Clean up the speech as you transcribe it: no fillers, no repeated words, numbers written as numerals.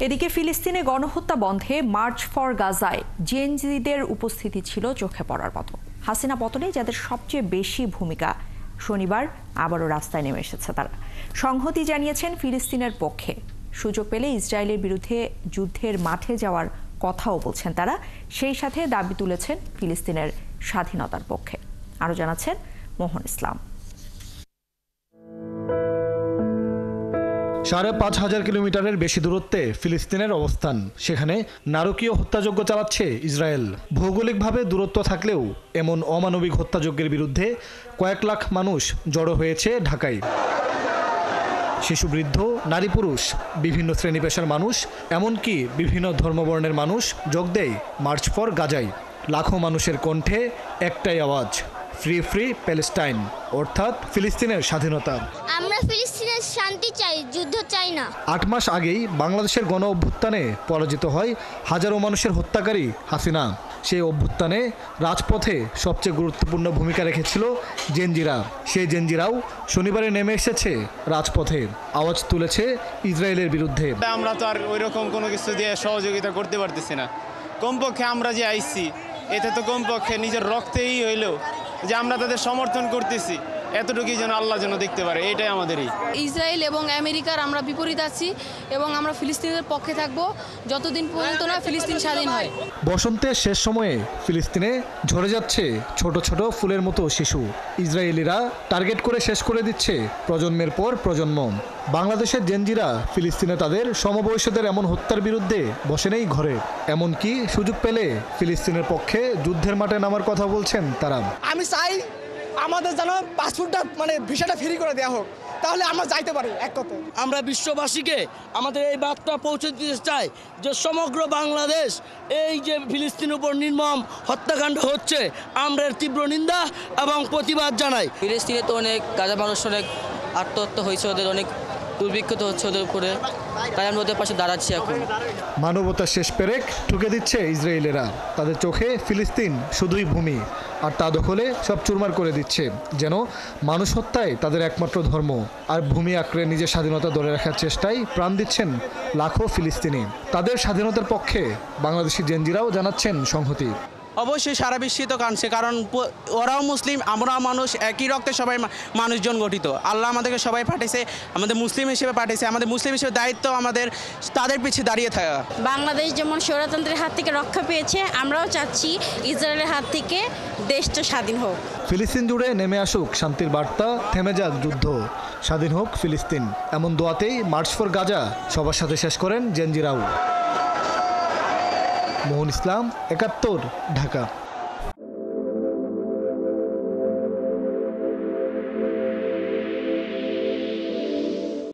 এদিকে ফিলিস্তিনে গণহত্যা বন্ধে মার্চ ফর গাজায় জেএনজিদের উপস্থিতি ছিল চোখে পড়ার মতো। হাসিনা পতনে যাদের সবচেয়ে বেশি ভূমিকা, শনিবার আবারও রাস্তায় নেমে এসেছে তারা। সংহতি জানিয়েছেন ফিলিস্তিনের পক্ষে। সুযোগ পেলে ইসরায়েলের বিরুদ্ধে যুদ্ধের মাঠে যাওয়ার কথাও বলছেন তারা। সেই সাথে দাবি তুলেছেন ফিলিস্তিনের স্বাধীনতার পক্ষে। আরও জানাচ্ছেন মোহন ইসলাম। ৫,৫০০ কিলোমিটারের বেশি দূরত্বে ফিলিস্তিনের অবস্থান। সেখানে নারকীয় হত্যাযজ্ঞ চালাচ্ছে ইসরায়েল। ভৌগোলিকভাবে দূরত্ব থাকলেও এমন অমানবিক হত্যাযজ্ঞের বিরুদ্ধে কয়েক লাখ মানুষ জড়ো হয়েছে ঢাকায়। শিশু, বৃদ্ধ, নারী, পুরুষ, বিভিন্ন শ্রেণী পেশার মানুষ, এমনকি বিভিন্ন ধর্মবর্ণের মানুষ যোগ দেয় মার্চ ফর গাজায়। লাখো মানুষের কণ্ঠে একটাই আওয়াজ, ফ্রি ফ্রি প্যালেস্টাইন, অর্থাৎ ফিলিস্তিনের স্বাধীনতা। আমরা ফিলিস্তিনের শান্তি চাই, যুদ্ধ চাই না। 8 মাস আগেই বাংলাদেশের গণ অভ্যুত্থানে পরাজিত হয় হাজারো মানুষের হত্যাকারী হাসিনা। সেই অভ্যুত্থানে রাজপথে সবচেয়ে গুরুত্বপূর্ণ ভূমিকা রেখেছিল জেনজিরা। সেই জেনজিরাও শনিবারে নেমে এসেছে রাজপথে, আওয়াজ তুলেছে ইসরায়েলের বিরুদ্ধে। আমরা তো আর ওই রকম কোনো কিছু দিয়ে সহযোগিতা করতে পারতেছি না। কমপক্ষে আমরা যে আইছি, এতে তো কমপক্ষে নিজের রক্তেই হইলেও যে আমরা তাদের সমর্থন করতেছি, এতটুকুই যেন আল্লাহ যেন দেখতে পারে, এটাই আমাদেরই। ইসরায়েল এবং আমেরিকার আমরা বিপরীত আছি এবং আমরা ফিলিস্তিনের পক্ষে থাকব যতদিন পর্যন্ত না ফিলিস্তিন স্বাধীন হয়। বসন্তের শেষ সময়ে ফিলিস্তিনে ঝরে যাচ্ছে ছোট ছোট ফুলের মতো শিশু। ইসরায়েলিরা টার্গেট করে শেষ করে দিচ্ছে প্রজন্মের পর প্রজন্ম। বাংলাদেশের জেনজিরা ফিলিস্তিনে তাদের সমবয়সীদের এমন হত্যার বিরুদ্ধে বসে নেই ঘরে। এমনকি সুযোগ পেলে ফিলিস্তিনের পক্ষে যুদ্ধের মাঠে নামার কথা বলছেন তারা। আমি চাই আমাদের যেন পাসপোর্টটা ভিসাটা ফ্রি করে দেওয়া হোক, তাহলে আমরা যাইতে পারি। এক কথা, আমরা বিশ্ববাসীকে আমাদের এই বার্তা পৌঁছে দিতে চাই যে সমগ্র বাংলাদেশ এই যে ফিলিস্তিনের উপর নির্মম হত্যাকাণ্ড হচ্ছে, আমরা এর তীব্র নিন্দা এবং প্রতিবাদ জানাই। ফিলিস্তিনে তো অনেক গাজা মানুষ অনেক আত্মহত্যা হয়েছে, ওদের অনেক দুর্ভিক্ষত হচ্ছে ওদের উপরে, তাই আমরা ওদের পাশে দাঁড়াচ্ছি। এখন মানবতার শেষ পেরেক ঠুকে দিচ্ছে ইসরায়েলেরা। তাদের চোখে ফিলিস্তিন শুধুই ভূমি, আর তা দখলে সব চুরমার করে দিচ্ছে। যেন মানুষ হত্যায় তাদের একমাত্র ধর্ম, আর ভূমি আঁকড়ে নিজের স্বাধীনতা ধরে রাখার চেষ্টায় প্রাণ দিচ্ছেন লাখো ফিলিস্তিনি। তাদের স্বাধীনতার পক্ষে বাংলাদেশি জেনজিরাও জানাচ্ছেন সংহতি। অবশ্যই সারা বিশ্বই তো কাঁদছে, কারণ ওরাও মুসলিম, আমরাও মানুষ, একই রক্তে সবাই মানুষজন গঠিত। আল্লাহ আমাদেরকে সবাই পাঠিয়েছে, আমাদের মুসলিম হিসেবে পাঠিয়েছে। আমাদের মুসলিম হিসেবে দায়িত্ব আমাদের তাদের পিছিয়ে দাঁড়িয়ে থাকা। বাংলাদেশ যেমন স্বৈরতন্ত্রের হাত থেকে রক্ষা পেয়েছে, আমরাও চাচ্ছি ইসরায়েলের হাত থেকে দেশটা স্বাধীন হোক। ফিলিস্তিন জুড়ে নেমে আসুক শান্তির বার্তা, থেমে যাক যুদ্ধ, স্বাধীন হোক ফিলিস্তিন, এমন দোয়াতেই মার্চ ফর গাজা সবার সাথে শেষ করেন জেনজিরাও। মোহন ইসলাম, ৭১, ঢাকা।